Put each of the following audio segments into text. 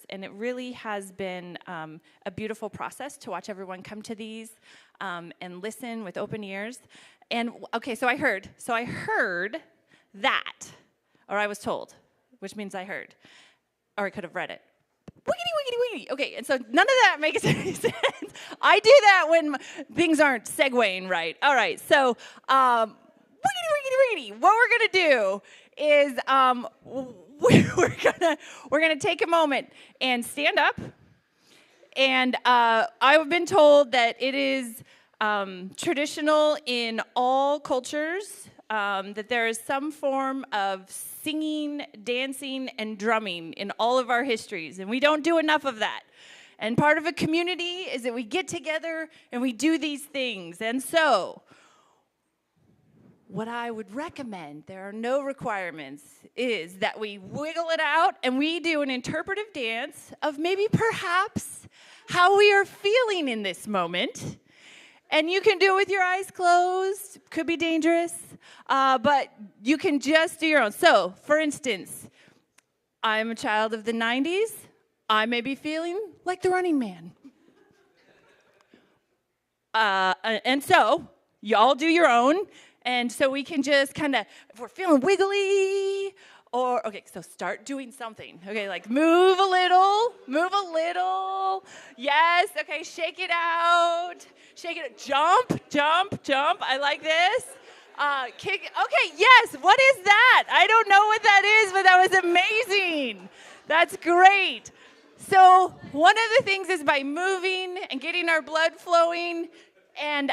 And it really has been a beautiful process to watch everyone come to these and listen with open ears. And okay, so I heard that, or I was told, which means I heard, or I could have read it. Wiggity, wiggity, wiggity. Okay, and so none of that makes any sense. I do that when things aren't segueing right. All right, so wiggity, wiggity, wiggity. What we're gonna do is we're gonna take a moment and stand up. And I've been told that it is traditional in all cultures that there is some form of singing, dancing, and drumming in all of our histories, and we don't do enough of that. And part of a community is that we get together and we do these things. And so, what I would recommend, there are no requirements, is that we wiggle it out and we do an interpretive dance of maybe perhaps how we are feeling in this moment. And you can do it with your eyes closed. Could be dangerous, but you can just do your own. So, for instance, I'm a child of the 90s. I may be feeling like the Running Man. And so, y'all do your own. And so we can just kind of, if we're feeling wiggly, or, okay, so start doing something. Okay, like move a little. Yes, okay, shake it out. Jump. I like this. Kick, okay, yes, what is that? I don't know what that is, but that was amazing. That's great. So one of the things is by moving and getting our blood flowing, and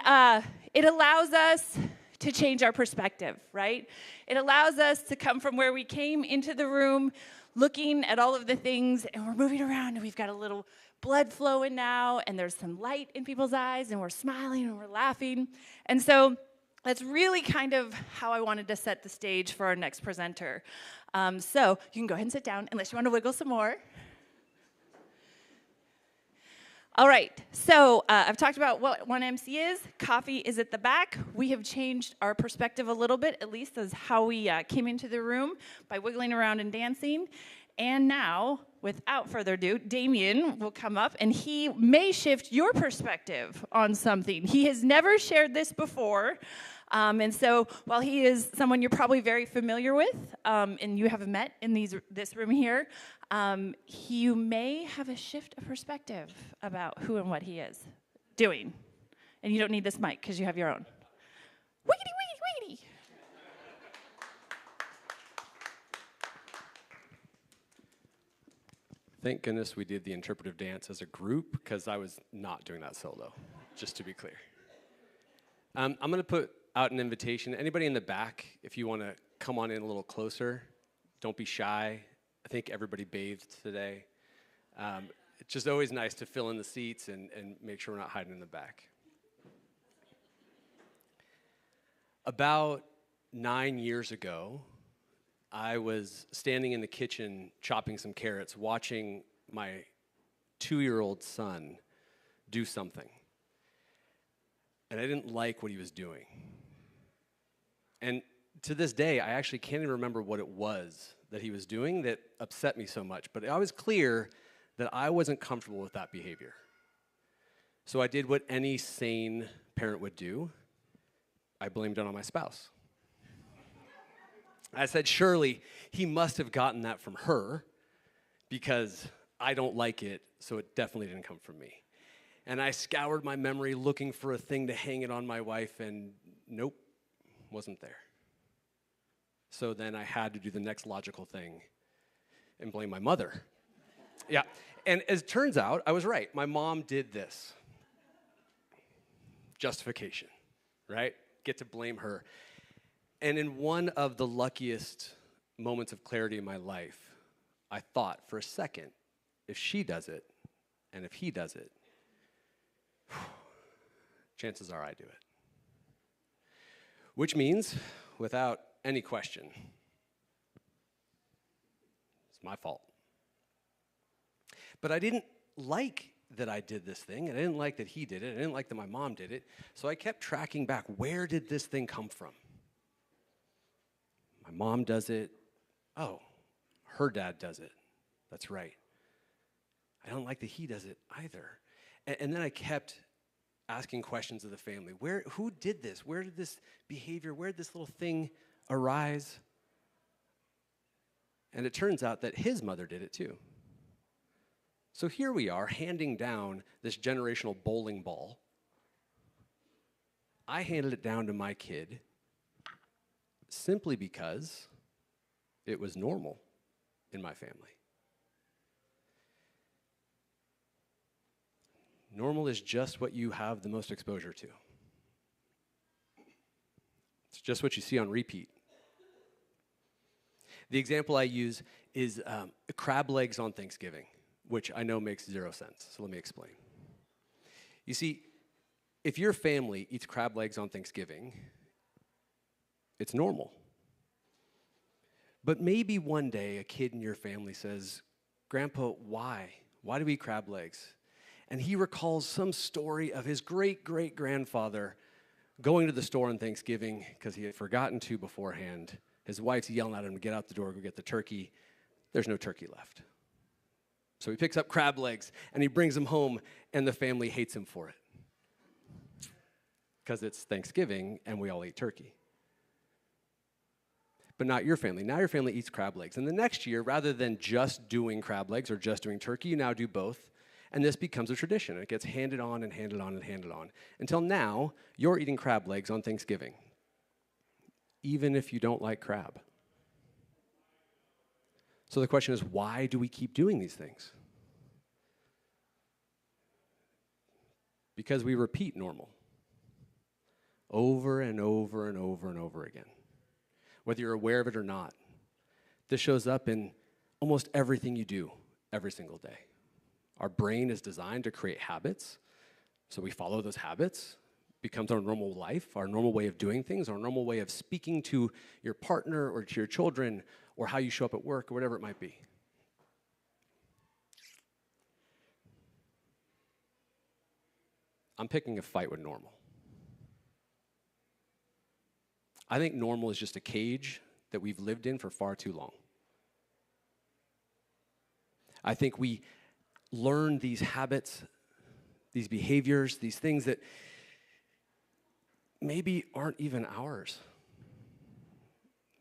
it allows us to change our perspective, right? It allows us to come from where we came into the room, looking at all of the things, and we're moving around, and we've got a little blood flowing now, and there's some light in people's eyes, and we're smiling, and we're laughing. And so that's really kind of how I wanted to set the stage for our next presenter. So you can go ahead and sit down, unless you want to wiggle some more. All right, so I've talked about what 1MC is. Coffee is at the back. We have changed our perspective a little bit, at least as how we came into the room by wiggling around and dancing. And now, without further ado, Damien will come up, and he may shift your perspective on something. He has never shared this before, and so while he is someone you're probably very familiar with, and you have met in this room here, you may have a shift of perspective about who and what he is doing. And you don't need this mic because you have your own. Wiggity, wiggity, wiggity. Thank goodness we did the interpretive dance as a group, because I was not doing that solo, just to be clear. I'm going to put out an invitation. Anybody in the back, if you want to come on in a little closer, don't be shy. I think everybody bathed today. It's just always nice to fill in the seats and make sure we're not hiding in the back. About 9 years ago, I was standing in the kitchen chopping some carrots, watching my 2-year-old son do something. And I didn't like what he was doing. And to this day, I actually can't even remember what it was that he was doing that upset me so much. But I was clear that I wasn't comfortable with that behavior. So I did what any sane parent would do. I blamed it on my spouse. I said, surely he must have gotten that from her, because I don't like it, so it definitely didn't come from me. And I scoured my memory looking for a thing to hang it on my wife, and nope, wasn't there. So then I had to do the next logical thing and blame my mother. Yeah, and as it turns out, I was right. My mom did this. Justification, right? Get to blame her. And in one of the luckiest moments of clarity in my life, I thought for a second, if she does it, and if he does it, chances are I do it. Which means, without any question, it's my fault. But I didn't like that I did this thing, and I didn't like that he did it, I didn't like that my mom did it, so I kept tracking back, where did this thing come from? My mom does it. Oh, her dad does it. That's right. don't like that he does it either. And then I kept asking questions of the family. Who did this? Where did this behavior, where did this little thing arise? And it turns out that his mother did it too. So here we are handing down this generational bowling ball. I handed it down to my kid simply because it was normal in my family. Normal is just what you have the most exposure to. It's just what you see on repeat. The example I use is crab legs on Thanksgiving, which I know makes zero sense, so let me explain. You see, if your family eats crab legs on Thanksgiving, it's normal. But maybe one day a kid in your family says, "Grandpa, why? Why do we eat crab legs?" And he recalls some story of his great-great-grandfather going to the store on Thanksgiving because he had forgotten to beforehand. His wife's yelling at him to get out the door, go get the turkey. There's no turkey left. So he picks up crab legs and he brings them home, and the family hates him for it because it's Thanksgiving and we all eat turkey. But not your family. Now your family eats crab legs. And the next year, rather than just doing crab legs or just doing turkey, you now do both. And this becomes a tradition. It gets handed on and handed on and handed on. Until now, you're eating crab legs on Thanksgiving, even if you don't like crab. So the question is, why do we keep doing these things? Because we repeat normal over and over and over and over again, whether you're aware of it or not. This shows up in almost everything you do every single day. Our brain is designed to create habits, so we follow those habits. Becomes our normal life, our normal way of doing things, our normal way of speaking to your partner or to your children, or how you show up at work, or whatever it might be. I'm picking a fight with normal. I think normal is just a cage that we've lived in for far too long. I think we learn these habits, these behaviors, these things that maybe aren't even ours.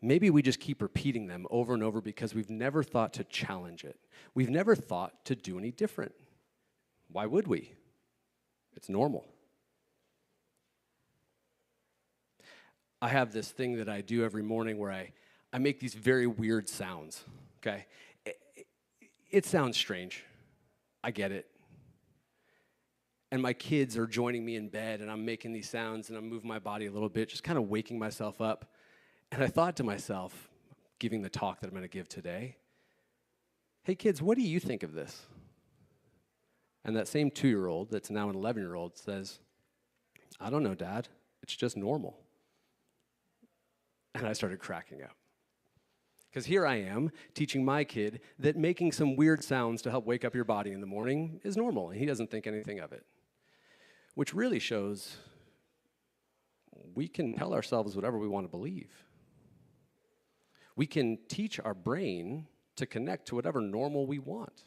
Maybe we just keep repeating them over and over because we've never thought to challenge it. We've never thought to do any different. Why would we? It's normal. I have this thing that I do every morning where I make these very weird sounds, okay? It sounds strange. I get it. And my kids are joining me in bed, and I'm making these sounds, and I'm moving my body a little bit, just kind of waking myself up. And I thought to myself, giving the talk that I'm going to give today, hey, kids, what do you think of this? And that same 2-year-old that's now an 11-year-old says, I don't know, Dad. It's just normal. And I started cracking up. Because here I am teaching my kid that making some weird sounds to help wake up your body in the morning is normal, and he doesn't think anything of it. Which really shows we can tell ourselves whatever we want to believe. We can teach our brain to connect to whatever normal we want.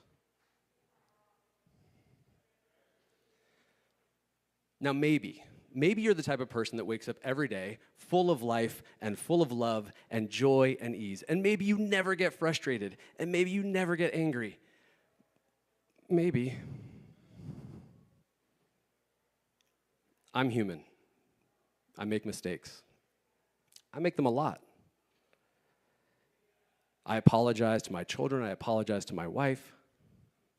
Now maybe you're the type of person that wakes up every day full of life and full of love and joy and ease. And maybe you never get frustrated. And maybe you never get angry. Maybe. I'm human. I make mistakes. I make them a lot. I apologize to my children. I apologize to my wife.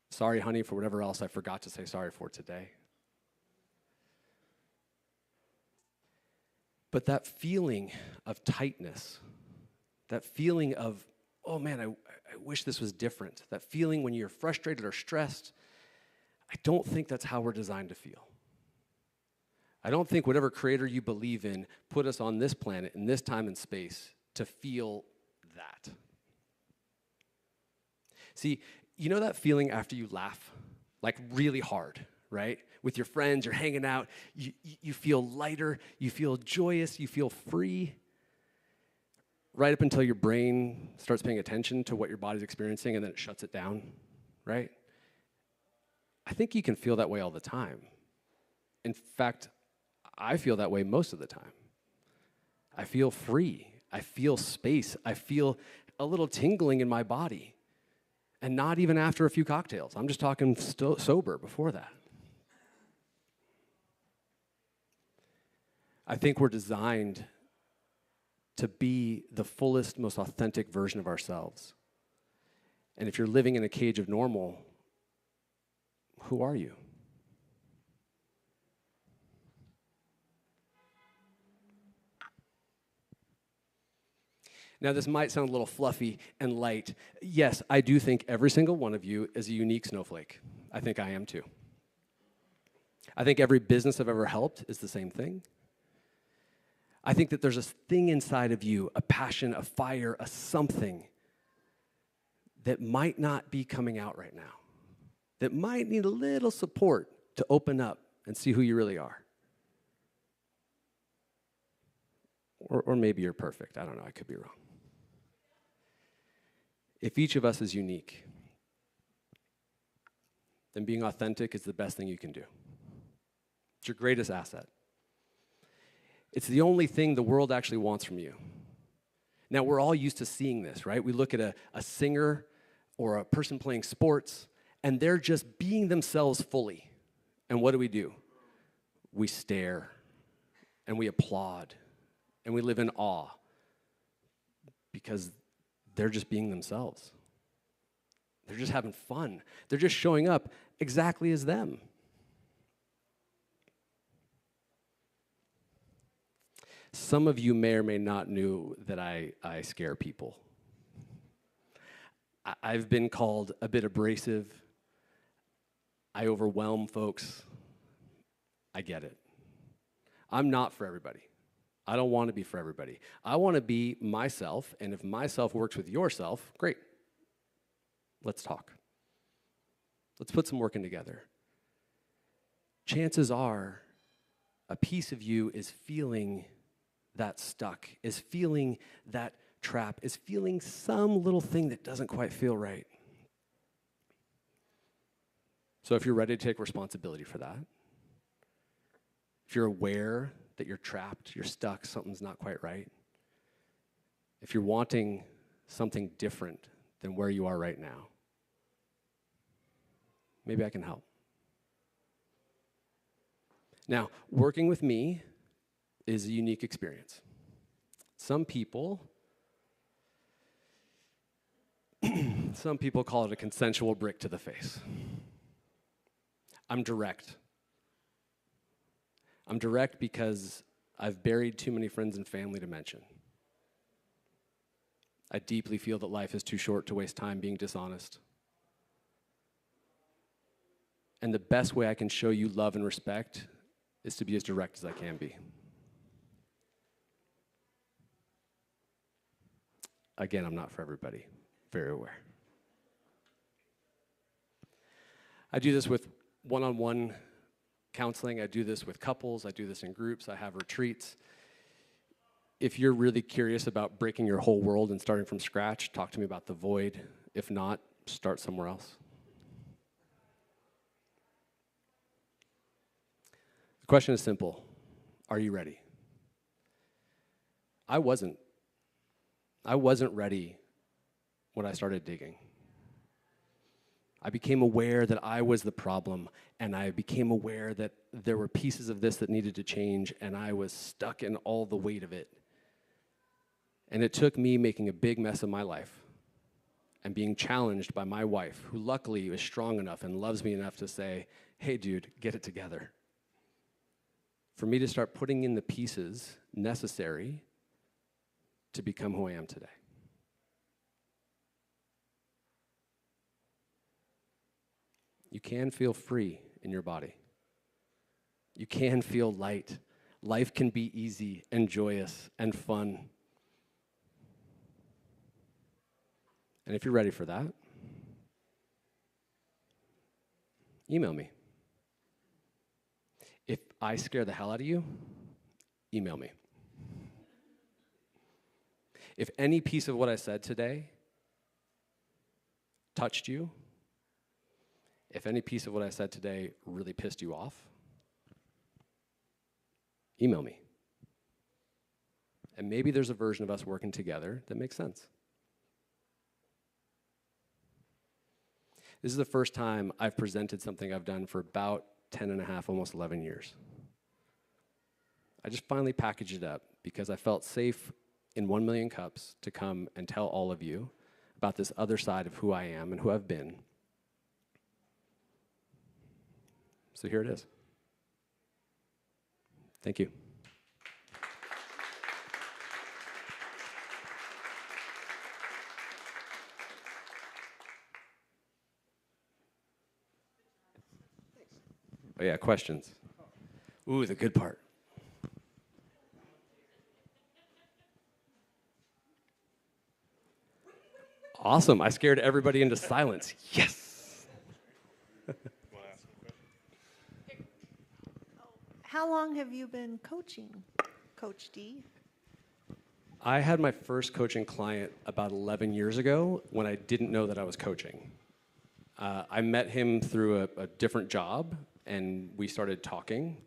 Sorry, honey, for whatever else I forgot to say sorry for today. But that feeling of tightness, that feeling of, oh man, I wish this was different, that feeling when you're frustrated or stressed, I don't think that's how we're designed to feel. I don't think whatever creator you believe in put us on this planet in this time and space to feel that. See, you know that feeling after you laugh, like really hard, right? With your friends, you're hanging out, you feel lighter, you feel joyous, you feel free, right up until your brain starts paying attention to what your body's experiencing, and then it shuts it down, right? I think you can feel that way all the time. In fact, I feel that way most of the time. I feel free. I feel space. I feel a little tingling in my body. And not even after a few cocktails. I'm just talking sober before that. I think we're designed to be the fullest, most authentic version of ourselves. And if you're living in a cage of normal, who are you? Now, this might sound a little fluffy and light. Yes, I do think every single one of you is a unique snowflake. I think I am too. I think every business I've ever helped is the same thing. I think that there's a thing inside of you, a passion, a fire, a something that might not be coming out right now, that might need a little support to open up and see who you really are. Or maybe you're perfect. I don't know. I could be wrong. If each of us is unique, then being authentic is the best thing you can do. It's your greatest asset. It's the only thing the world actually wants from you. Now, we're all used to seeing this, right? We look at a singer or a person playing sports, and they're just being themselves fully. And what do? We stare, and we applaud, and we live in awe because they're just being themselves. They're just having fun. They're just showing up exactly as them. Some of you may or may not know that I scare people. I've been called a bit abrasive. I overwhelm folks. I get it. I'm not for everybody. I don't want to be for everybody. I want to be myself, and if myself works with yourself, great. Let's talk. Let's put some work in together. Chances are, a piece of you is feeling that stuck, is feeling that trap, is feeling some little thing that doesn't quite feel right. So if you're ready to take responsibility for that, if you're aware that you're trapped, you're stuck, something's not quite right, if you're wanting something different than where you are right now, maybe I can help. Now, working with me is a unique experience. Some people call it a consensual brick to the face. I'm direct. I'm direct because I've buried too many friends and family to mention. I deeply feel that life is too short to waste time being dishonest. And the best way I can show you love and respect is to be as direct as I can be. Again, I'm not for everybody. Very aware. I do this with one-on-one counseling. I do this with couples. I do this in groups. I have retreats. If you're really curious about breaking your whole world and starting from scratch, talk to me about the void. If not, start somewhere else. The question is simple. Are you ready? I wasn't ready when I started digging. I became aware that I was the problem, and I became aware that there were pieces of this that needed to change, and I was stuck in all the weight of it. And it took me making a big mess of my life and being challenged by my wife, who luckily is strong enough and loves me enough to say, hey, dude, get it together. For me to start putting in the pieces necessary to become who I am today. You can feel free in your body. You can feel light. Life can be easy and joyous and fun. And if you're ready for that, email me. If I scare the hell out of you, email me. If any piece of what I said today touched you, If any piece of what I said today really pissed you off, email me. And maybe there's a version of us working together that makes sense. This is the first time I've presented something I've done for about 10 and a half, almost 11 years. I just finally packaged it up because I felt safe in 1 million cups to come and tell all of you about this other side of who I am and who I've been. So here it is. Thank you. Oh yeah, questions. Ooh, the good part. Awesome, I scared everybody into silence. Yes! How long have you been coaching, Coach D? I had my first coaching client about 11 years ago when I didn't know that I was coaching. I met him through a different job, and we started talking.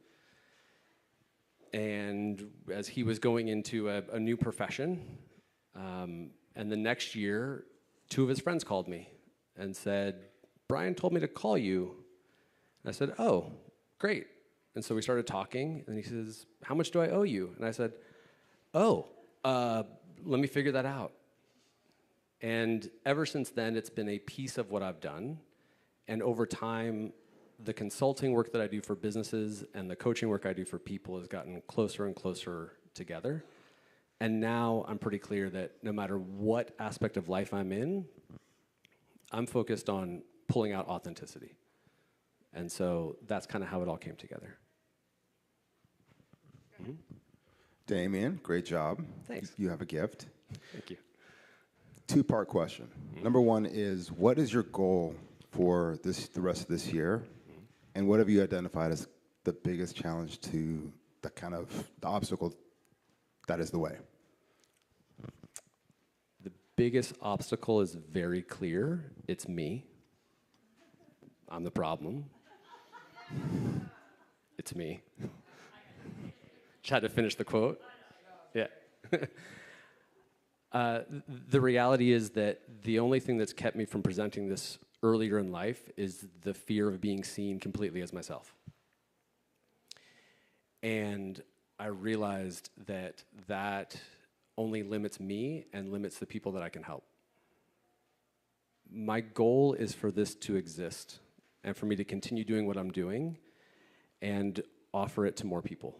And as he was going into a new profession, and the next year, 2 of his friends called me and said, Brian told me to call you. And I said, oh, great. And so we started talking, and he says, how much do I owe you? And I said, oh, let me figure that out. And ever since then, it's been a piece of what I've done. And over time, the consulting work that I do for businesses and the coaching work I do for people has gotten closer and closer together. And now I'm pretty clear that no matter what aspect of life I'm in, I'm focused on pulling out authenticity. And so that's kind of how it all came together. Mm-hmm. Damien, great job. Thanks. You have a gift. Thank you. 2-part question. Mm-hmm. Number 1 is, what is your goal for the rest of this year? Mm-hmm. And what have you identified as the biggest challenge to the obstacle that is the way? The biggest obstacle is very clear. It's me. I'm the problem. It's me. Just had to finish the quote. Yeah. The reality is that the only thing that's kept me from presenting this earlier in life is the fear of being seen completely as myself. And I realized that that only limits me and limits the people that I can help. My goal is for this to exist and for me to continue doing what I'm doing and offer it to more people.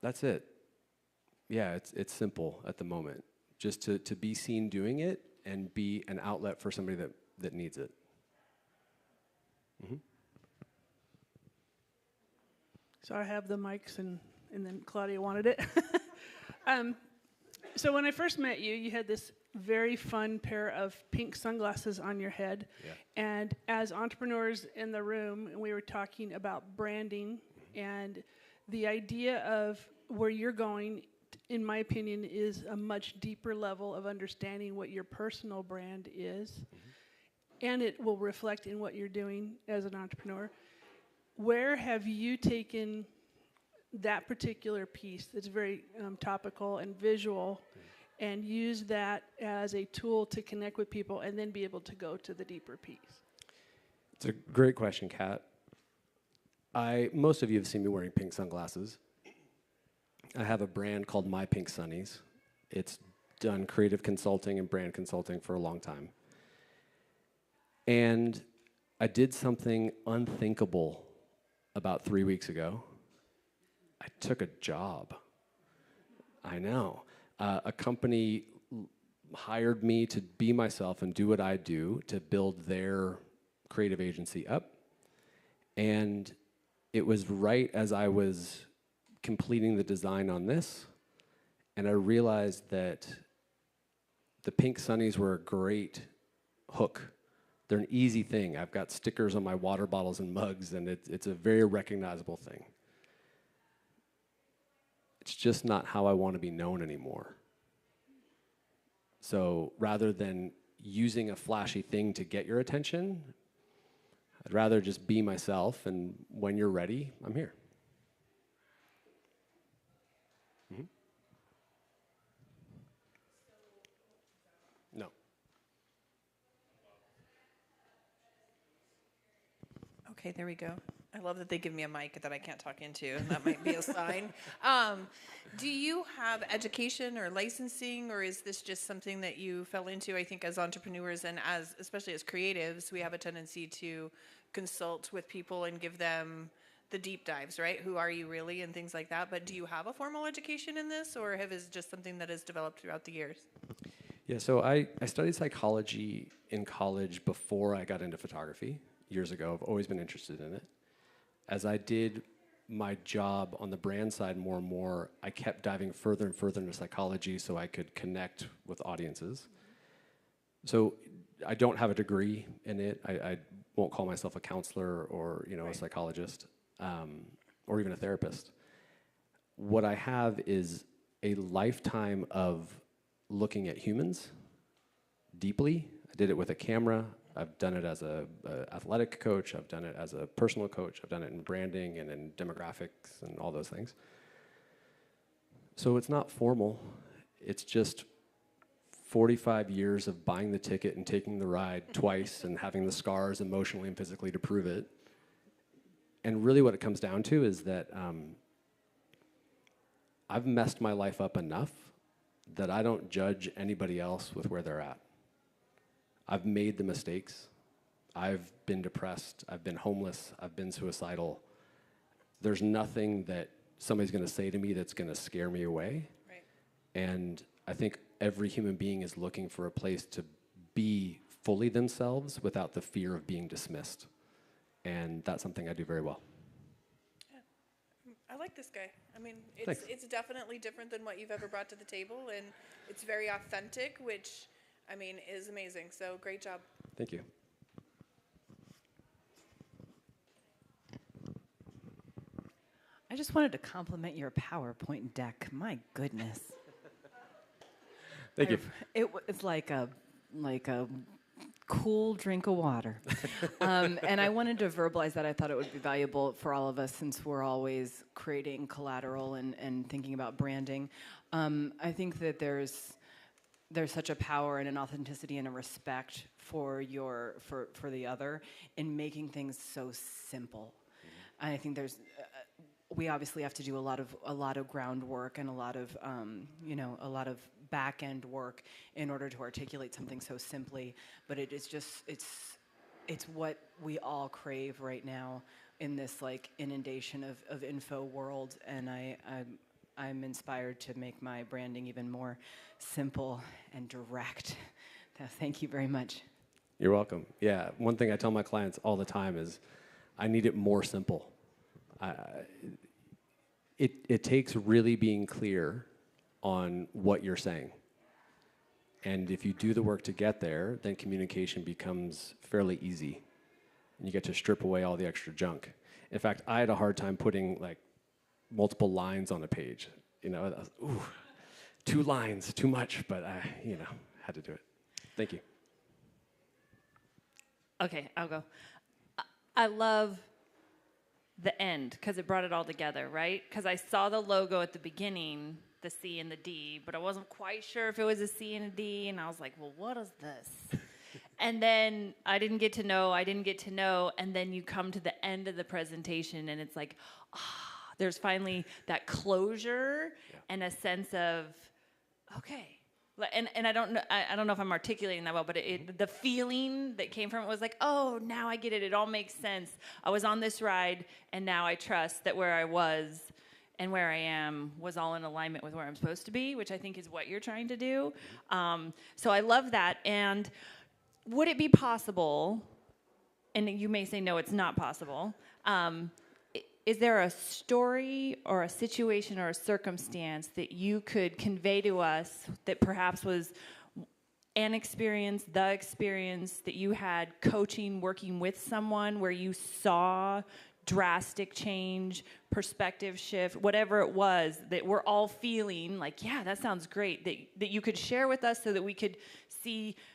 That's it. Yeah, it's simple at the moment. Just to be seen doing it and be an outlet for somebody that needs it. Mm-hmm. So I have the mics, and then Claudia wanted it. So when I first met you, you had this very fun pair of pink sunglasses on your head. Yeah. And as entrepreneurs in the room, we were talking about branding, and the idea of where you're going, in my opinion, is a much deeper level of understanding what your personal brand is, and it will reflect in what you're doing as an entrepreneur. Where have you taken that particular piece that's very topical and visual and use that as a tool to connect with people and then be able to go to the deeper piece? It's a great question, Kat. Most of you have seen me wearing pink sunglasses. I have a brand called My Pink Sunnies. It's done creative consulting and brand consulting for a long time. And I did something unthinkable about 3 weeks ago. I took a job. I know. A company hired me to be myself and do what I do to build their creative agency up. And it was right as I was completing the design on this, and I realized that the pink sunnies were a great hook. They're an easy thing. I've got stickers on my water bottles and mugs, and it's a very recognizable thing. It's just not how I want to be known anymore. So rather than using a flashy thing to get your attention. I'd rather just be myself, and when you're ready, I'm here. No. Okay, there we go. I love that they give me a mic that I can't talk into. That might be a sign. Do you have education or licensing, or is this just something that you fell into? I think as entrepreneurs and especially as creatives, we have a tendency to consult with people and give them the deep dives, right? Who are you really and things like that. But do you have a formal education in this, or is it just something that has developed throughout the years? Yeah, so I studied psychology in college before I got into photography years ago. I've always been interested in it. As I did my job on the brand side more and more, I kept diving further and further into psychology so I could connect with audiences. So I don't have a degree in it. I won't call myself a counselor or a psychologist or even a therapist. What I have is a lifetime of looking at humans deeply. I did it with a camera. I've done it as a athletic coach. I've done it as a personal coach. I've done it in branding and in demographics and all those things. So it's not formal. It's just 45 years of buying the ticket and taking the ride twice and having the scars emotionally and physically to prove it. And really what it comes down to is that I've messed my life up enough that I don't judge anybody else with where they're at. I've made the mistakes. I've been depressed. I've been homeless. I've been suicidal. There's nothing that somebody's going to say to me that's going to scare me away. Right. And I think every human being is looking for a place to be fully themselves without the fear of being dismissed. And that's something I do very well. Yeah. I like this guy. I mean, Thanks. it's definitely different than what you've ever brought to the table, and it's very authentic, which, I mean, is amazing. So great job. Thank you. I just wanted to compliment your PowerPoint deck. My goodness. Thank you. It's like a cool drink of water. And I wanted to verbalize that. I thought it would be valuable for all of us since we're always creating collateral and thinking about branding. I think that there's such a power and an authenticity and a respect for the other in making things so simple. And I think we obviously have to do a lot of groundwork and a lot of back end work in order to articulate something so simply. But it is just it's what we all crave right now in this like inundation of info world. And I'm inspired to make my branding even more simple and direct. Thank you very much. You're welcome. Yeah, one thing I tell my clients all the time is I need it more simple. It takes really being clear on what you're saying. And if you do the work to get there, then communication becomes fairly easy. And you get to strip away all the extra junk. In fact, I had a hard time putting like multiple lines on a page. Ooh, 2 lines, too much, but I, had to do it. Thank you. Okay, I'll go. I love the end because it brought it all together, right? Because I saw the logo at the beginning, the C and the D, but I wasn't quite sure if it was a C and a D, and I was like, well, what is this? And then I didn't get to know, and then you come to the end of the presentation, and it's like, there's finally that closure and a sense of, okay. And I don't know if I'm articulating that well, but the feeling that came from it was like, oh, now I get it. It all makes sense. I was on this ride, and now I trust that where I was and where I am was all in alignment with where I'm supposed to be, which I think is what you're trying to do. So I love that. And would it be possible, and you may say, no, it's not possible, is there a story or a situation or a circumstance that you could convey to us that perhaps was an experience, the experience that you had coaching, working with someone where you saw drastic change, perspective shift, whatever it was that we're all feeling like, yeah, that sounds great, that you could share with us so that we could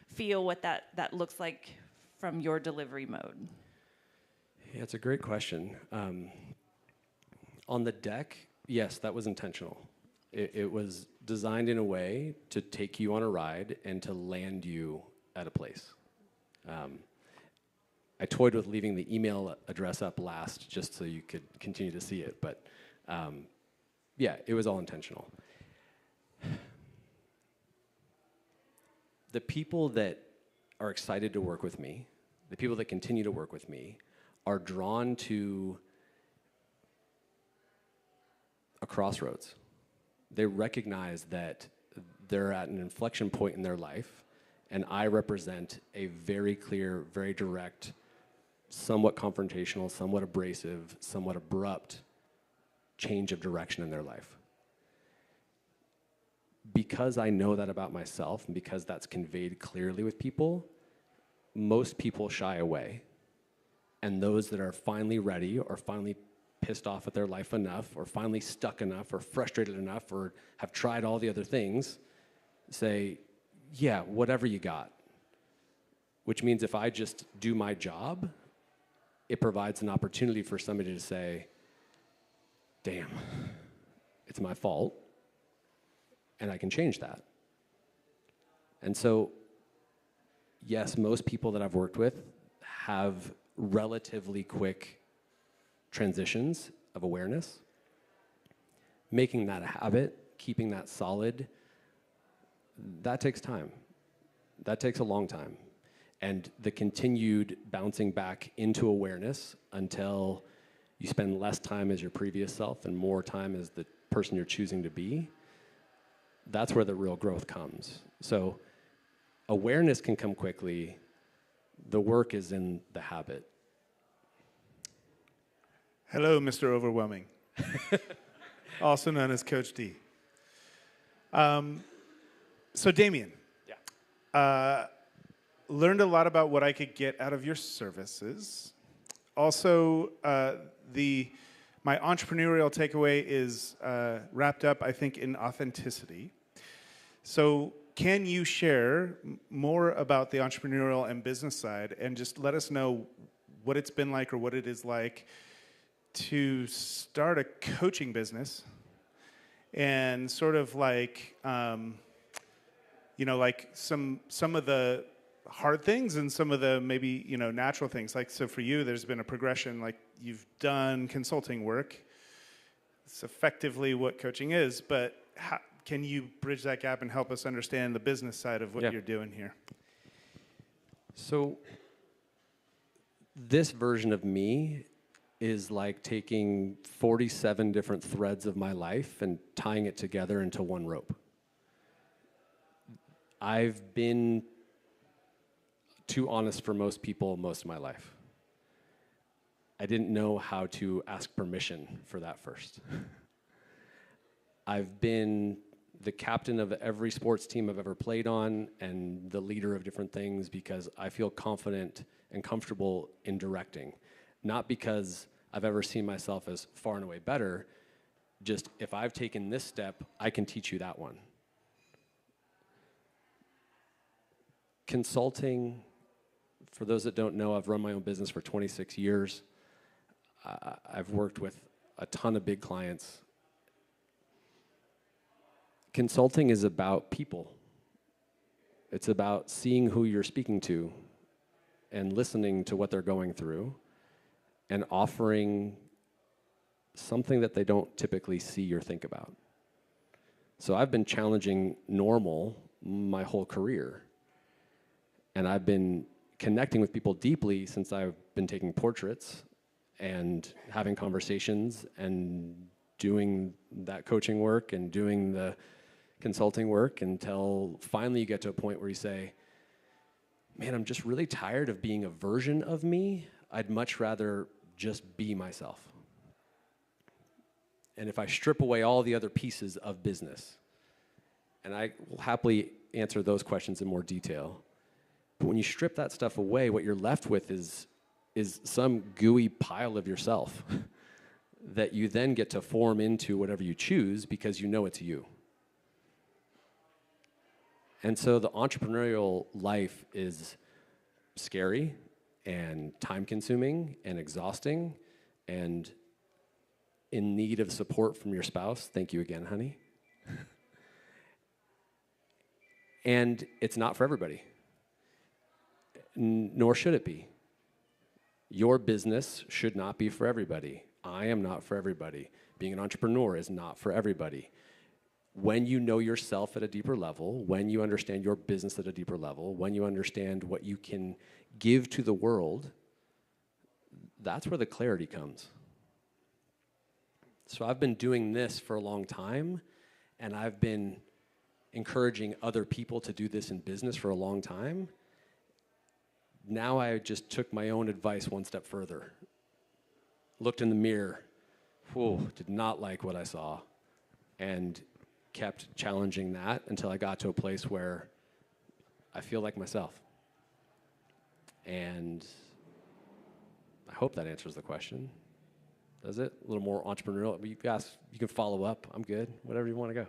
feel what that looks like from your delivery mode? Yeah, it's a great question. On the deck, yes, that was intentional. It was designed in a way to take you on a ride and to land you at a place. I toyed with leaving the email address up last just so you could continue to see it, but yeah, it was all intentional. The people that are excited to work with me, the people that continue to work with me, are drawn to a crossroads. They recognize that they're at an inflection point in their life, and I represent a very clear, very direct, somewhat confrontational, somewhat abrasive, somewhat abrupt change of direction in their life. Because I know that about myself, and because that's conveyed clearly with people, most people shy away. And those that are finally ready, or finally pissed off at their life enough, or finally stuck enough, or frustrated enough, or have tried all the other things, say, yeah, whatever you got. Which means if I just do my job, it provides an opportunity for somebody to say, damn, it's my fault, and I can change that. And so, yes, most people that I've worked with have relatively quick transitions of awareness. Making that a habit, keeping that solid, that takes time. That takes a long time. And the continued bouncing back into awareness until you spend less time as your previous self and more time as the person you're choosing to be, that's where the real growth comes. So awareness can come quickly. The work is in the habit. Hello, Mr. Overwhelming, also known as Coach D. So Damien, learned a lot about what I could get out of your services. Also, my entrepreneurial takeaway is wrapped up, I think, in authenticity. So can you share more about the entrepreneurial and business side, and just let us know what it's been like or what it is like to start a coaching business, and sort of like, like some of the hard things and some of the maybe, natural things. Like, so for you, there's been a progression, like you've done consulting work. It's effectively what coaching is, but how can you bridge that gap and help us understand the business side of what you're doing here? So this version of me is like taking 47 different threads of my life and tying it together into one rope. I've been too honest for most people most of my life. I didn't know how to ask permission for that first. I've been the captain of every sports team I've ever played on and the leader of different things because I feel confident and comfortable in directing. Not because I've ever seen myself as far and away better, just if I've taken this step, I can teach you that one. Consulting, for those that don't know, I've run my own business for 26 years. I've worked with a ton of big clients. Consulting is about people. It's about seeing who you're speaking to and listening to what they're going through and offering something that they don't typically see or think about. So I've been challenging normal my whole career. And I've been connecting with people deeply since I've been taking portraits and having conversations and doing that coaching work and doing the consulting work until finally you get to a point where you say, man, I'm just really tired of being a version of me. I'd much rather just be myself. And if I strip away all the other pieces of business, and I will happily answer those questions in more detail, but when you strip that stuff away, what you're left with is is some gooey pile of yourself that you then get to form into whatever you choose because you know it's you. And so the entrepreneurial life is scary and time-consuming and exhausting and in need of support from your spouse. Thank you again, honey. And it's not for everybody, nor should it be. Your business should not be for everybody. I am not for everybody. Being an entrepreneur is not for everybody. When you know yourself at a deeper level, when you understand your business at a deeper level, when you understand what you can give to the world, that's where the clarity comes. So I've been doing this for a long time, and I've been encouraging other people to do this in business for a long time. Now I just took my own advice one step further. Looked in the mirror, did not like what I saw, and kept challenging that until I got to a place where I feel like myself. And I hope that answers the question. Does it? A little more entrepreneurial. You guys, you can follow up. I'm good. Whatever you want to go.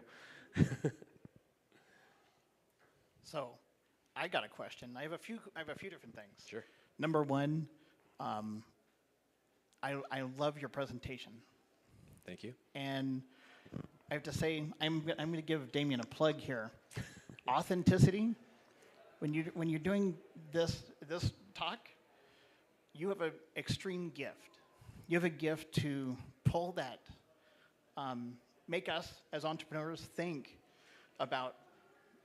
So, I got a question. I have a few different things. Sure. Number one, I love your presentation. Thank you. And I have to say, I'm going to give Damien a plug here. Authenticity. When you're doing this talk, you have an extreme gift. You have a gift to pull that, make us as entrepreneurs think about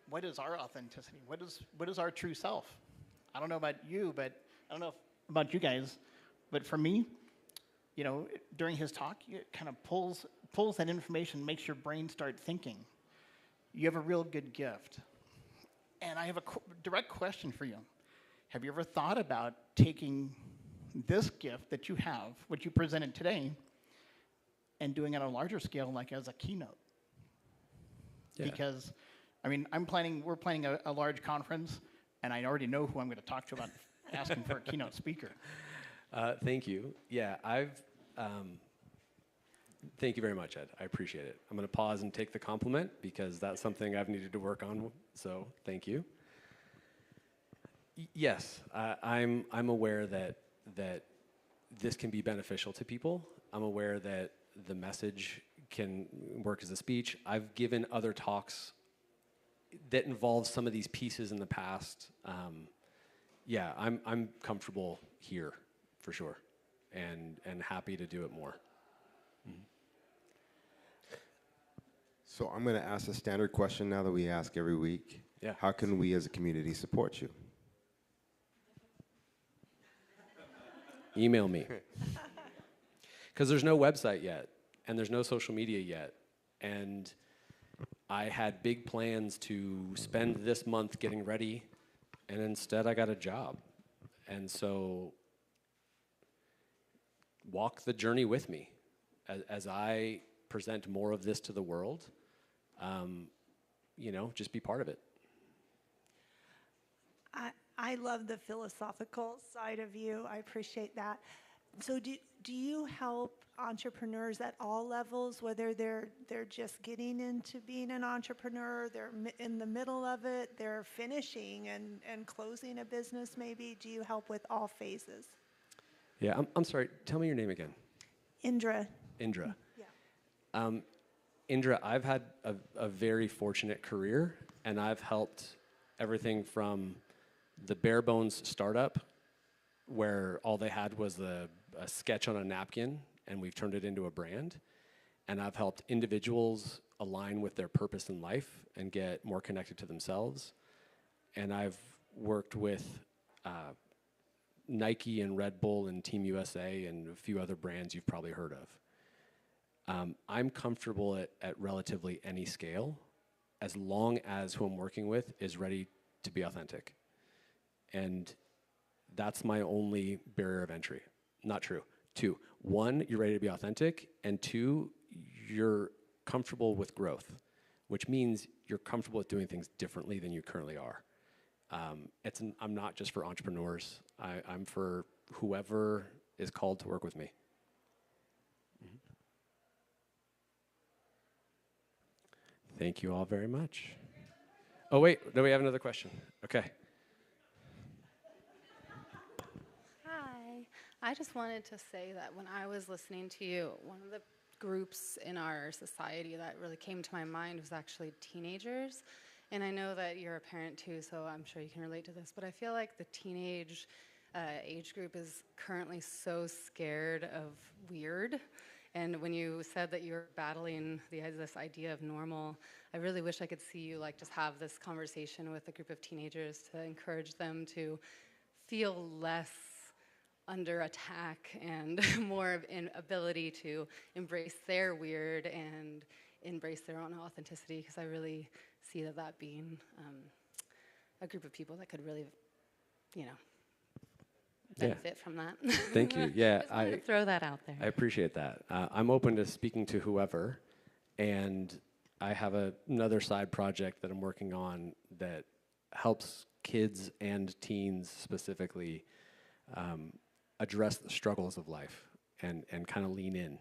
what is our authenticity? What is our true self? I don't know about you, but I don't know about you guys, but for me, during his talk, it kind of pulls that information, makes your brain start thinking. You have a real good gift. And I have a direct question for you. Have you ever thought about taking this gift that you have, what you presented today, and doing it on a larger scale, like as a keynote? Yeah. Because, we're planning a large conference, and I already know who I'm going to talk to about asking for a keynote speaker. Thank you. Yeah, thank you very much, Ed. I appreciate it. I'm going to pause and take the compliment because that's something I've needed to work on, so thank you. Yes, I'm aware that this can be beneficial to people. I'm aware that the message can work as a speech. I've given other talks that involve some of these pieces in the past. Yeah, I'm comfortable here for sure, and happy to do it more. Mm-hmm. So I'm going to ask a standard question now that we ask every week. Yeah. How can we as a community support you? Email me. Because there's no website yet, and there's no social media yet, and I had big plans to spend this month getting ready, and instead I got a job. And so walk the journey with me as I present more of this to the world. Just be part of it. I love the philosophical side of you. I appreciate that. So do you help entrepreneurs at all levels, whether they're just getting into being an entrepreneur, they're in the middle of it, they're finishing and closing a business maybe? Do you help with all phases? Yeah, I'm sorry. Tell me your name again. Indra. Indra. Yeah. Indra, I've had a very fortunate career, and I've helped everything from the bare bones startup, where all they had was a sketch on a napkin, and we've turned it into a brand. And I've helped individuals align with their purpose in life and get more connected to themselves. And I've worked with Nike and Red Bull and Team USA and a few other brands you've probably heard of. I'm comfortable at relatively any scale, as long as who I'm working with is ready to be authentic. And that's my only barrier of entry. Not true. 2, 1, you're ready to be authentic, and 2, you're comfortable with growth, which means you're comfortable with doing things differently than you currently are. I'm not just for entrepreneurs. I'm for whoever is called to work with me. Thank you all very much. Oh, wait, do we have another question? Okay. Hi. I just wanted to say that when I was listening to you, one of the groups in our society that really came to my mind was actually teenagers. And I know that you're a parent too, so I'm sure you can relate to this, but I feel like the teenage age group is currently so scared of weird. And when you said that you were battling this idea of normal, I really wish I could see you like just have this conversation with a group of teenagers to encourage them to feel less under attack and more of an ability to embrace their weird and embrace their own authenticity, because I really see that being a group of people that could really, benefit from that. Thank you. Yeah, Just wanted to throw that out there. I appreciate that. I'm open to speaking to whoever, and I have another side project that I'm working on that helps kids and teens specifically address the struggles of life and kind of lean in.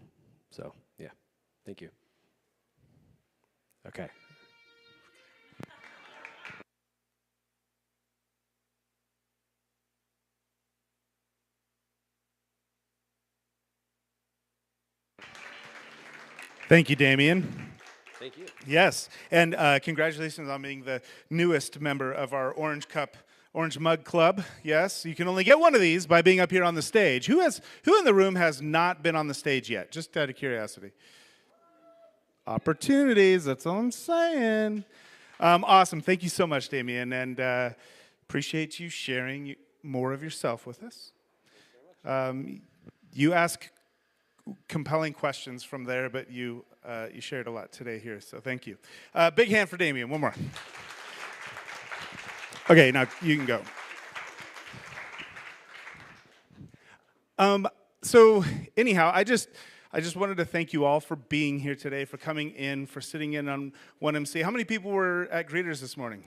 So, yeah, thank you. Okay. Thank you, Damien. Thank you. Yes, and congratulations on being the newest member of our Orange Mug Club. Yes, you can only get one of these by being up here on the stage. Who in the room has not been on the stage yet? Just out of curiosity. Opportunities, that's all I'm saying. Awesome, thank you so much, Damien, and appreciate you sharing more of yourself with us. You ask compelling questions from there, but you shared a lot today here, so thank you. Big hand for Damien, one more. Okay, now you can go. So anyhow, I just wanted to thank you all for being here today, for coming in, for sitting in on 1MC. How many people were at Greeters this morning?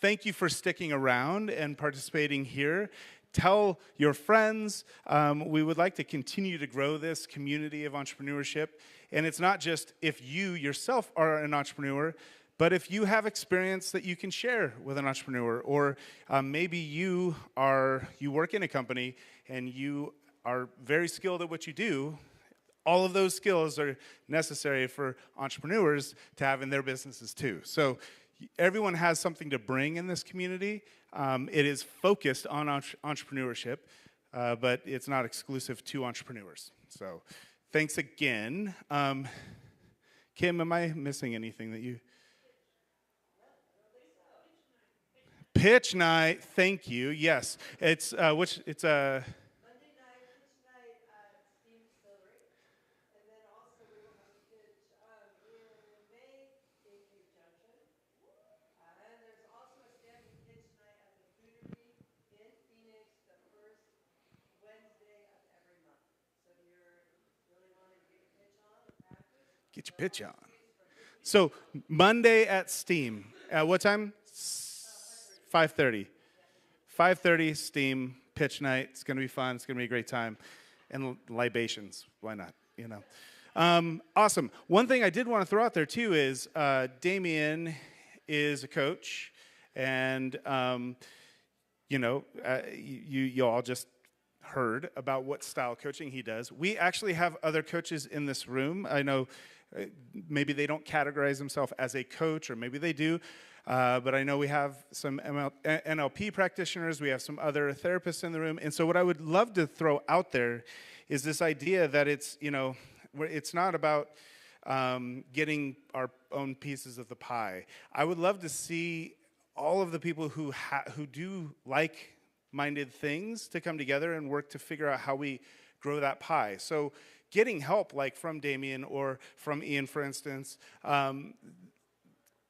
Thank you for sticking around and participating here. Tell your friends. We would like to continue to grow this community of entrepreneurship. And it's not just if you yourself are an entrepreneur, but if you have experience that you can share with an entrepreneur, or maybe you work in a company and you are very skilled at what you do, all of those skills are necessary for entrepreneurs to have in their businesses too. So everyone has something to bring in this community. It is focused on entrepreneurship, but it's not exclusive to entrepreneurs. So thanks again. Kim, am I missing anything that you... Pitch night, thank you. Yes, it's Monday night pitch night at Steam Distillery, and then also we will have a pitch in May in New Junction, and there's also a standing pitch night at the Foodery in Phoenix the first Wednesday of every month. So if you're really wanting to get your pitch on or practice, get your pitch on. So Monday at Steam, what time? 5:30. 5:30, Steam, pitch night. It's going to be fun. It's going to be a great time. And libations. Why not? Awesome. One thing I did want to throw out there, too, is Damien is a coach. And, you all just heard about what style coaching he does. We actually have other coaches in this room. I know maybe they don't categorize themselves as a coach, or maybe they do. But I know we have some NLP practitioners, we have some other therapists in the room. And so what I would love to throw out there is this idea that it's not about getting our own pieces of the pie. I would love to see all of the people who do like-minded things to come together and work to figure out how we grow that pie. So getting help, like from Damien or from Ian, for instance,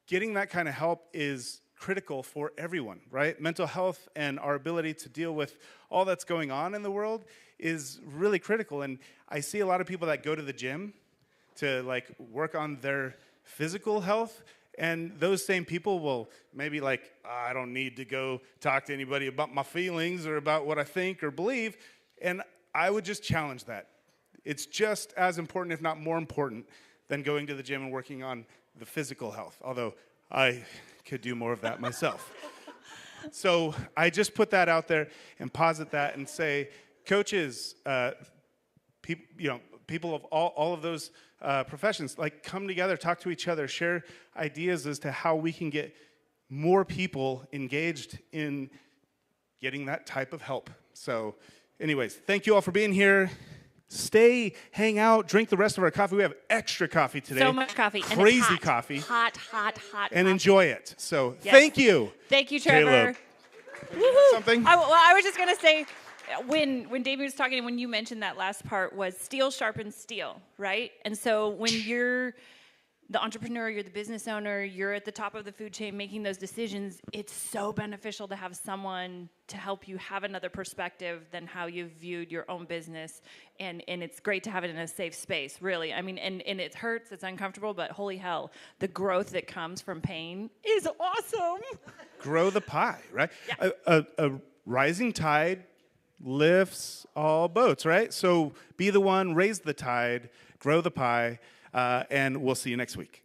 getting that kind of help is critical for everyone, right? Mental health and our ability to deal with all that's going on in the world is really critical. And I see a lot of people that go to the gym to work on their physical health, And those same people will maybe like, I don't need to go talk to anybody about my feelings or about what I think or believe. And I would just challenge that. It's just as important, if not more important, than going to the gym and working on the physical health, although I could do more of that myself. So I just put that out there and posit that and say, coaches, people of all of those professions, like come together, talk to each other, share ideas as to how we can get more people engaged in getting that type of help. So anyways, thank you all for being here. Stay, hang out, drink the rest of our coffee. We have extra coffee today. So much coffee. And it's Crazy hot. coffee. Hot And coffee. enjoy it. So Yes. thank you. Thank you, Trevor. Caleb. Something? I was just going to say, when Damien was talking, when you mentioned that last part, was steel sharpens steel, right? And so when you're the entrepreneur, you're the business owner, you're at the top of the food chain making those decisions, it's so beneficial to have someone to help you have another perspective than how you've viewed your own business. And it's great to have it in a safe space, really. I mean, and it hurts, it's uncomfortable, but holy hell, the growth that comes from pain is awesome. Grow the pie, right? Yeah. A rising tide lifts all boats, right? So be the one, raise the tide, grow the pie, and we'll see you next week.